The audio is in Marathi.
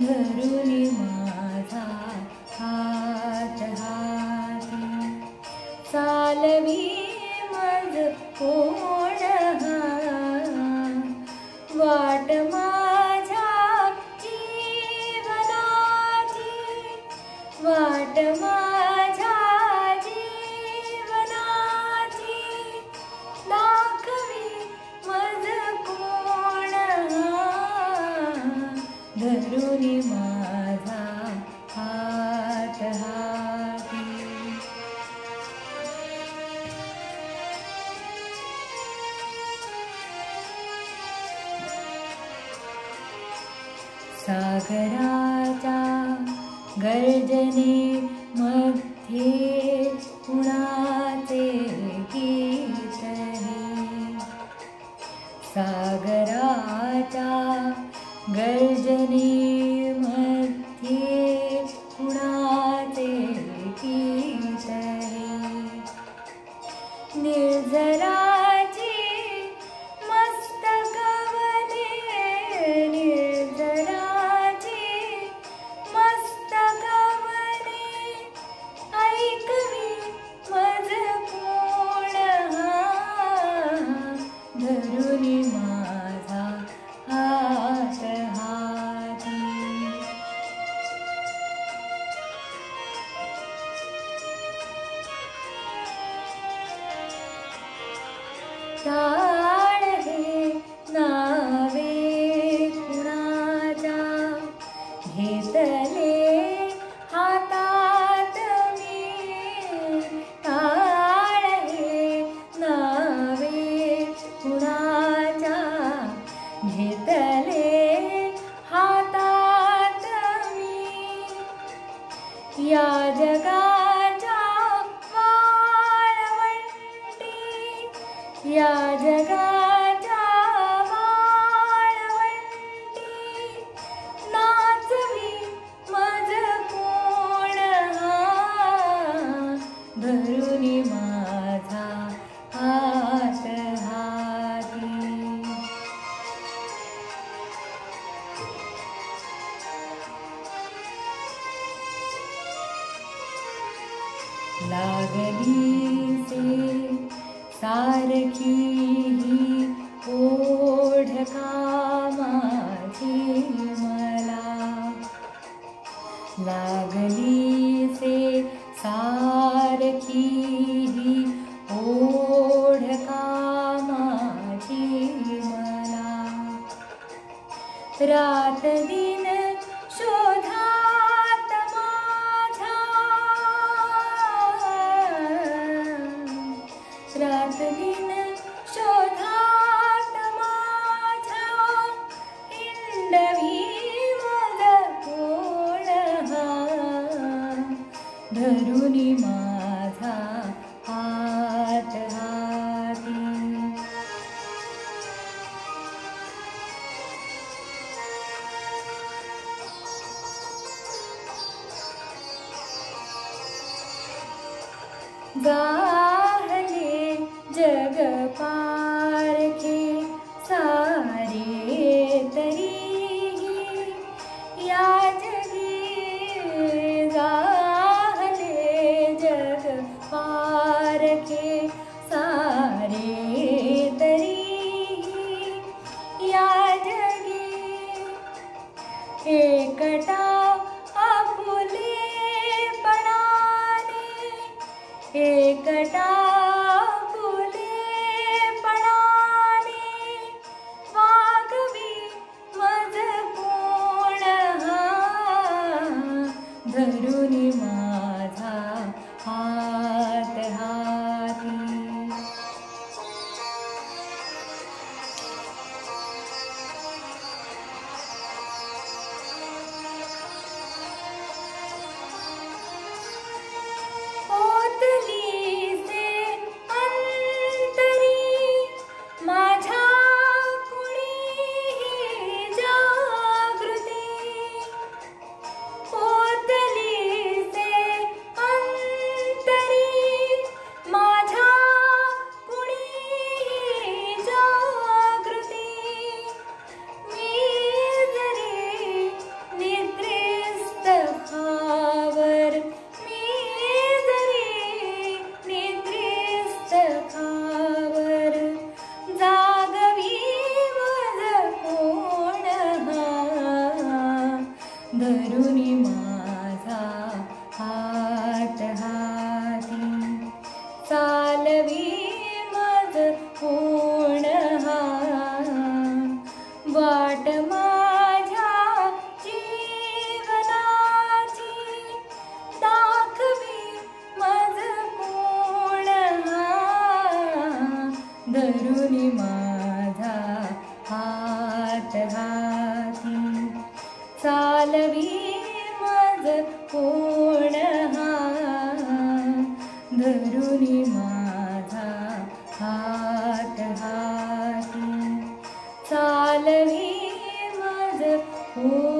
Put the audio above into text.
धरुनी माझा हात हाती चालवी मज कोण वाट माझ्या जीवनाची वाट माझ्या जीवनाची दाखवी मज कोण धरुनी माझा हात हाती सागराच्या गर्जने मध्ये कुणाचे गीत हे सागराच्या गर्जने मध्ये कुणाचे गीत हे निर्झराची मस्तक वने निर्झराची मस्तक वने ऐकवी मज कोण धरुनी माझा हात हाती टाळ हे नावे कुणाच्या घेतले हातात मी टाळ हे नावे कुणाच्या घेतले हातात मी या जगाच्या वाळवंटी या जगाच्या वाळवंटी नाचवी मज कोण धरुनी माझा हात हाती लागलीसे सारखी ही ओढ कामाची मला लागलीसे सारखी ही ओढ कामाची मला रात दिन शोधात माझ्या रात दिन शोधात माझ्या हिंडवी मज कोण धरुनी माझा हात हाती गाहले जग पारखे सारे तरीही या जगी गाहले जग पारखे सारे तरीही या जगी एकटा आपुलेपणाने एकटा आपुलेपणाने वागवी मज कोण धरुनी माझा हात हाती ओतली से धरुनी माझा हात हाती चालवी मज कोण हा वाट माझ्या जीवनाची दाखवी मज कोण हा धरुनी माझा हात हाती चालवी मज कोण हा धरुनी माझा हात हाती चालवी मज कोण